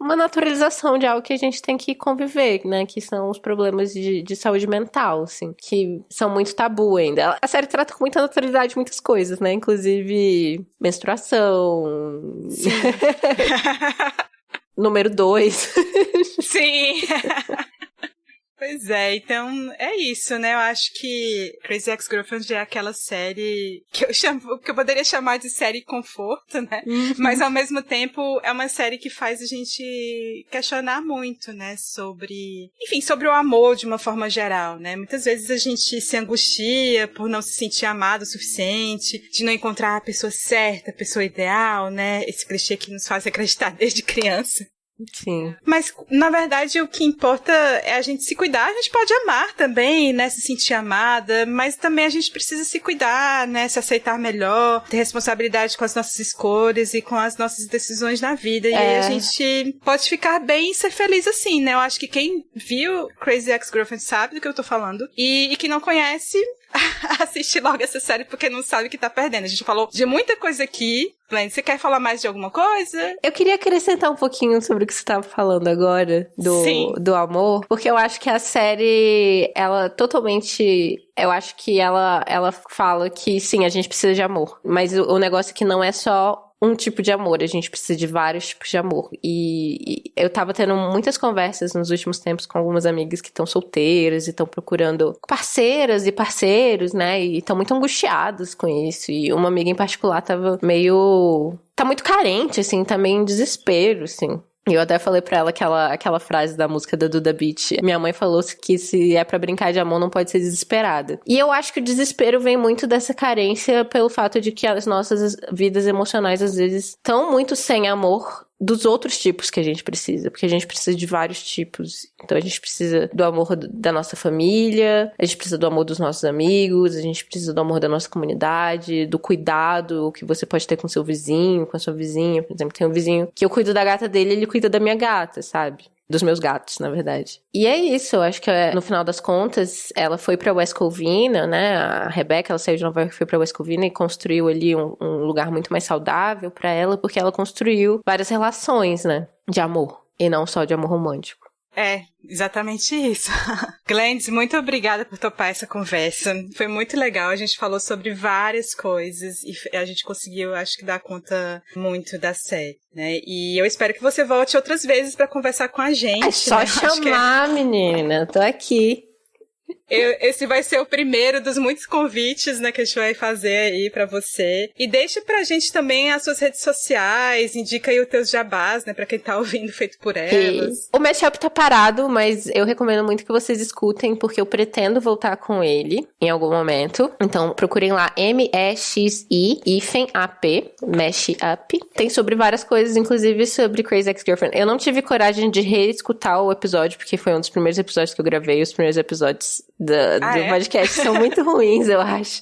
uma naturalização de algo que a gente tem que conviver, né? Que são os problemas de saúde mental, assim, que são muito tabu ainda. A série trata com muita naturalidade muitas coisas, né? Inclusive menstruação. Sim. Número 2. Sim. Pois é, então é isso, né? Eu acho que Crazy Ex-Girlfriend é aquela série que eu poderia chamar de série conforto, né? Mas ao mesmo tempo é uma série que faz a gente questionar muito, né? Sobre o amor de uma forma geral, né? Muitas vezes a gente se angustia por não se sentir amado o suficiente, de não encontrar a pessoa certa, a pessoa ideal, né? Esse clichê que nos faz acreditar desde criança. Sim. Mas, na verdade, o que importa é a gente se cuidar. A gente pode amar também, né? Se sentir amada, mas também a gente precisa se cuidar, né? Se aceitar melhor, ter responsabilidade com as nossas escolhas e com as nossas decisões na vida. E aí a gente pode ficar bem e ser feliz assim, né? Eu acho que quem viu Crazy Ex-Girlfriend sabe do que eu tô falando. E que não conhece, assiste logo essa série porque não sabe o que tá perdendo. A gente falou de muita coisa aqui. Glenn, você quer falar mais de alguma coisa? Eu queria acrescentar um pouquinho sobre o que você estava falando agora, do amor, porque eu acho que a série, ela totalmente... Eu acho que ela fala que, sim, a gente precisa de amor, mas o negócio é que não é só um tipo de amor, a gente precisa de vários tipos de amor. E eu tava tendo muitas conversas nos últimos tempos com algumas amigas que estão solteiras e estão procurando parceiras e parceiros, né? E estão muito angustiadas com isso. E uma amiga em particular tá muito carente, assim, tá meio em desespero, assim. E eu até falei pra ela aquela frase da música da Duda Beat. Minha mãe falou que se é pra brincar de amor, não pode ser desesperada. E eu acho que o desespero vem muito dessa carência pelo fato de que as nossas vidas emocionais, às vezes, estão muito sem amor dos outros tipos que a gente precisa. Porque a gente precisa de vários tipos. Então a gente precisa do amor da nossa família, a gente precisa do amor dos nossos amigos, a gente precisa do amor da nossa comunidade, do cuidado que você pode ter com seu vizinho, com a sua vizinha. Por exemplo, tem um vizinho que eu cuido da gata dele, ele cuida da minha gata, sabe? Dos meus gatos, na verdade. E é isso, eu acho que no final das contas, ela foi pra West Covina, né? A Rebecca, ela saiu de Nova York, foi pra West Covina e construiu ali um lugar muito mais saudável pra ela, porque ela construiu várias relações, né? De amor, e não só de amor romântico. É, exatamente isso. Glendes, muito obrigada por topar essa conversa. Foi muito legal, a gente falou sobre várias coisas e a gente conseguiu, acho que, dar conta muito da série, né? E eu espero que você volte outras vezes pra conversar com a gente. É só, né? Chamar, menina, tô aqui. Esse vai ser o primeiro dos muitos convites, né, que a gente vai fazer aí pra você. E deixa pra gente também as suas redes sociais, indica aí os teus jabás, né, pra quem tá ouvindo Feito por Elas. O Mashup tá parado, mas eu recomendo muito que vocês escutem, porque eu pretendo voltar com ele em algum momento. Então procurem lá MEXI-AP, Mashup. Tem sobre várias coisas, inclusive sobre Crazy Ex-Girlfriend. Eu não tive coragem de reescutar o episódio, porque foi um dos primeiros episódios que eu gravei, os primeiros episódios do podcast são muito ruins, eu acho.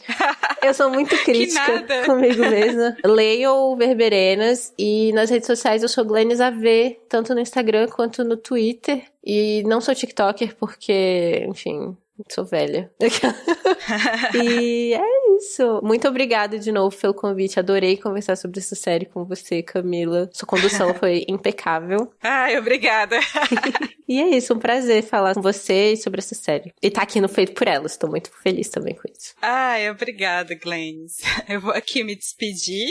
Eu sou muito crítica comigo mesma. Leiam Verberenas e nas redes sociais eu sou Glennis AV, tanto no Instagram quanto no Twitter. E não sou TikToker porque, enfim, sou velha. E é isso. Muito obrigada de novo pelo convite. Adorei conversar sobre essa série com você, Camila. Sua condução foi impecável. Ai, obrigada. E é isso, um prazer falar com você sobre essa série. E tá aqui no Feito por Elas. Tô muito feliz também com isso. Ai, obrigada, Glennis. Eu vou aqui me despedir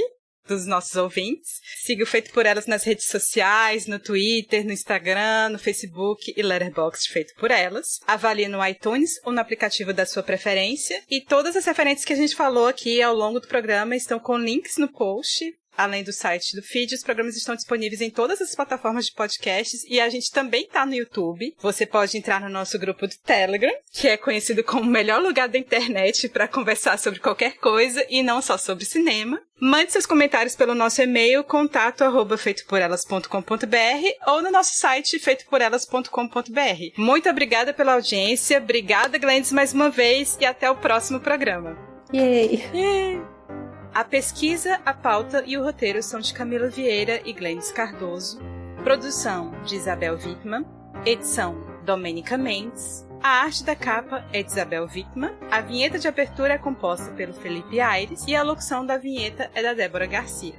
dos nossos ouvintes. Siga o Feito por Elas nas redes sociais, no Twitter, no Instagram, no Facebook e Letterboxd Feito por Elas. Avalie no iTunes ou no aplicativo da sua preferência. E todas as referências que a gente falou aqui ao longo do programa estão com links no post. Além do site do feed, os programas estão disponíveis em todas as plataformas de podcasts e a gente também tá no YouTube. Você pode entrar no nosso grupo do Telegram, que é conhecido como o melhor lugar da internet para conversar sobre qualquer coisa e não só sobre cinema. Mande seus comentários pelo nosso e-mail, contato@feitoporelas.com.br ou no nosso site, feitoporelas.com.br. Muito obrigada pela audiência, obrigada, Glendes, mais uma vez e até o próximo programa. Yay! Yay! A pesquisa, a pauta e o roteiro são de Camila Vieira e Glendes Cardoso. Produção de Isabel Wittmann. Edição Domênica Mendes. A arte da capa é de Isabel Wittmann. A vinheta de abertura é composta pelo Felipe Aires e a locução da vinheta é da Débora Garcia.